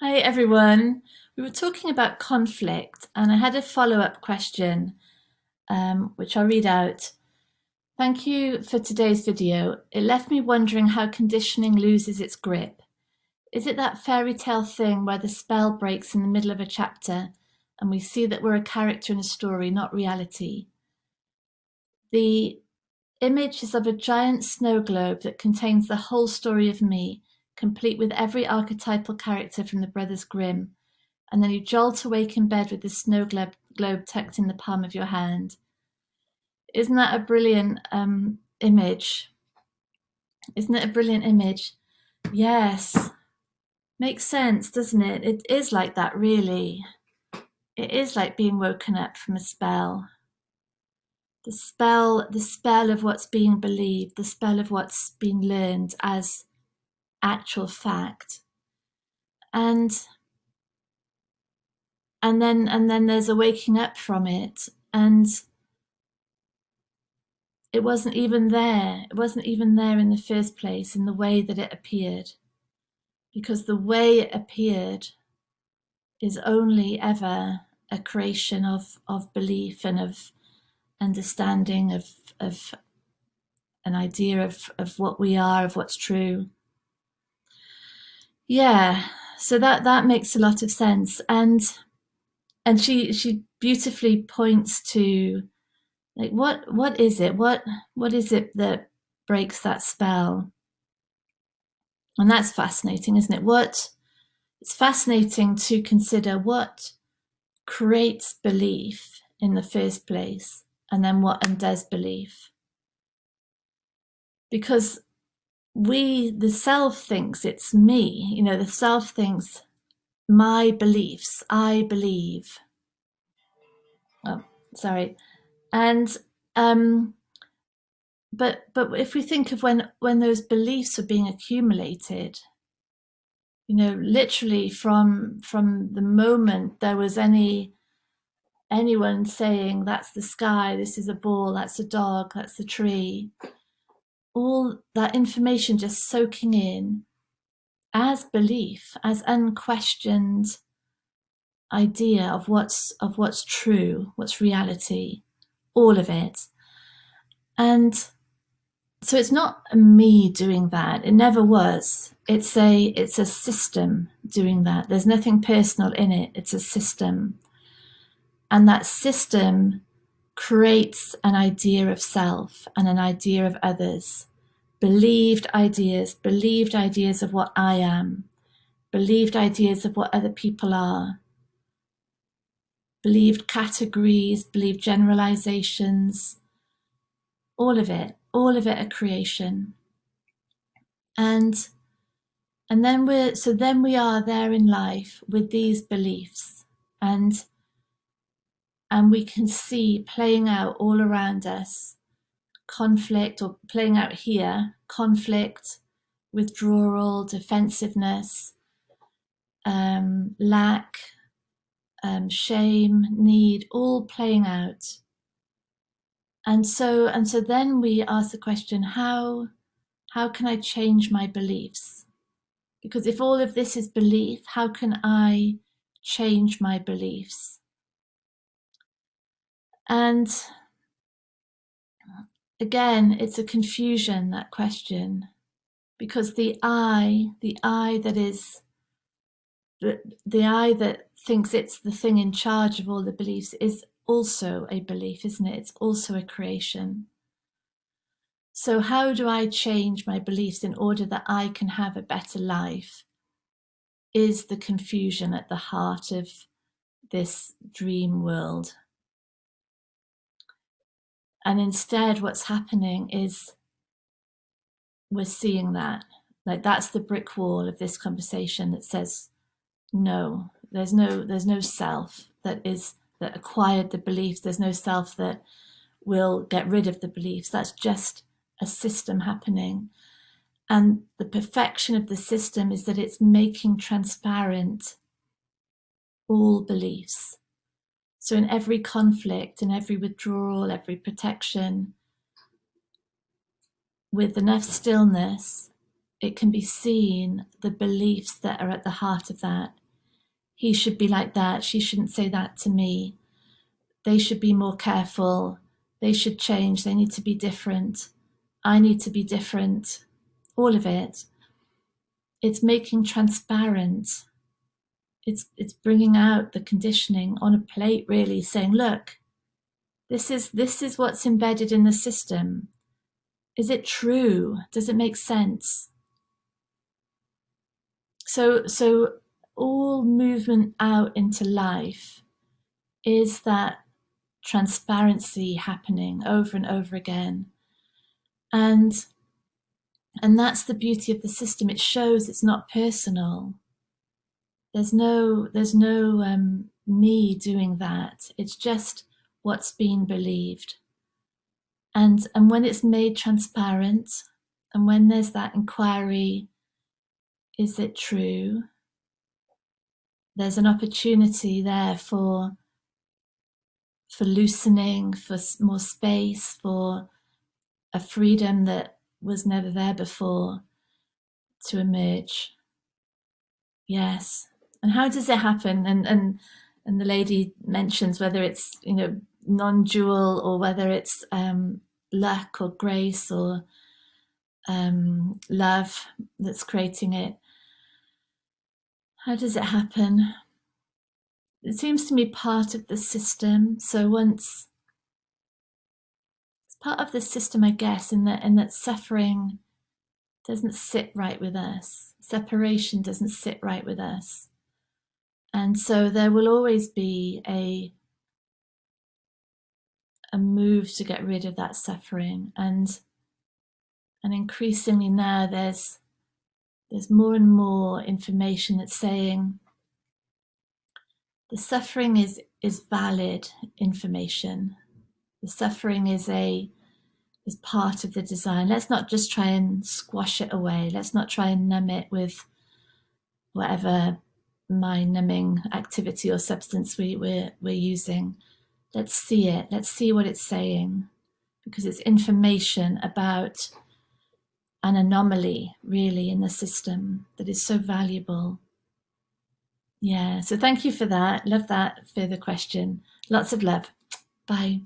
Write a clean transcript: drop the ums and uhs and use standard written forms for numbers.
Hi everyone. We were talking about conflict, and I had a follow-up question, which I'll read out. Thank you for today's video. It left me wondering how conditioning loses its grip. Is it that fairy tale thing where the spell breaks in the middle of a chapter and we see that we're a character in a story, not reality? The image is of a giant snow globe that contains the whole story of me, complete with every archetypal character from the Brothers Grimm. And then you jolt awake in bed with the snow globe tucked in the palm of your hand. Isn't that a brilliant image? Isn't it a brilliant image? Yes. Makes sense, doesn't it? It is like that, really. It is like being woken up from a spell. The spell of what's being believed, the spell of what's being learned as actual fact. And then there's a waking up from it, and it wasn't even there. It wasn't even there in the first place in the way that it appeared, because the way it appeared is only ever a creation of belief and of understanding of an idea of what we are, of what's true. Yeah, so that makes a lot of sense. And she beautifully points to, like, what is it? What is it that breaks that spell? And that's fascinating, isn't it? It's fascinating to consider what creates belief in the first place, and then what undoes belief. Because the self thinks it's me, the self thinks my beliefs, I believe. Oh, sorry. And but if we think of when those beliefs are being accumulated, literally from the moment there was anyone saying that's the sky, this is a ball, that's a dog, that's a tree, all that information just soaking in as belief, as unquestioned idea of what's true, what's reality, all of it. And so it's not me doing that. It never was. It's a system doing that. There's nothing personal in it. It's a system. And that system creates an idea of self and an idea of others, believed ideas of what I am, believed ideas of what other people are, believed categories, believed generalizations, all of it a creation. And then we are there in life with these beliefs, and we can see playing out all around us conflict, or playing out here, conflict, withdrawal, defensiveness, lack, shame, need, all playing out. And so then we ask the question, how can I change my beliefs? Because if all of this is belief, how can I change my beliefs? And again, it's a confusion, that question, because the I that is the I that thinks it's the thing in charge of all the beliefs is also a belief, isn't it? It's also a creation. So how do I change my beliefs in order that I can have a better life? Is the confusion at the heart of this dream world. And instead what's happening is we're seeing that, like, that's the brick wall of this conversation that says, no, there's no self that acquired the beliefs. There's no self that will get rid of the beliefs. That's just a system happening. And the perfection of the system is that it's making transparent all beliefs. So in every conflict, in every withdrawal, every protection, with enough stillness, it can be seen the beliefs that are at the heart of that. he should be like that, she shouldn't say that to me, they should be more careful, they should change, they need to be different, I need to be different, all of it. It's making transparent. It's bringing out the conditioning on a plate, really, saying, look, this is what's embedded in the system. Is it true? Does it make sense? So all movement out into life is that transparency happening over and over again. And that's the beauty of the system. It shows it's not personal. There's no me doing that. It's just what's been believed. And when it's made transparent, and when there's that inquiry, is it true? There's an opportunity there for loosening, for more space, for a freedom that was never there before to emerge. Yes. And how does it happen? And the lady mentions whether it's, you know, non-dual, or whether it's luck or grace or love that's creating it. How does it happen? It seems to me part of the system. So once it's part of the system, I guess, in that suffering doesn't sit right with us. Separation doesn't sit right with us. And so there will always be a move to get rid of that suffering. And increasingly now there's more and more information that's saying the suffering is valid information. The suffering is part of the design. Let's not just try and squash it away. Let's not try and numb it with whatever mind numbing activity or substance we're using. Let's see it. Let's see what it's saying, because it's information about an anomaly, really, in the system that is so valuable. Yeah, so thank you for that. Love that further question. Lots of love. Bye.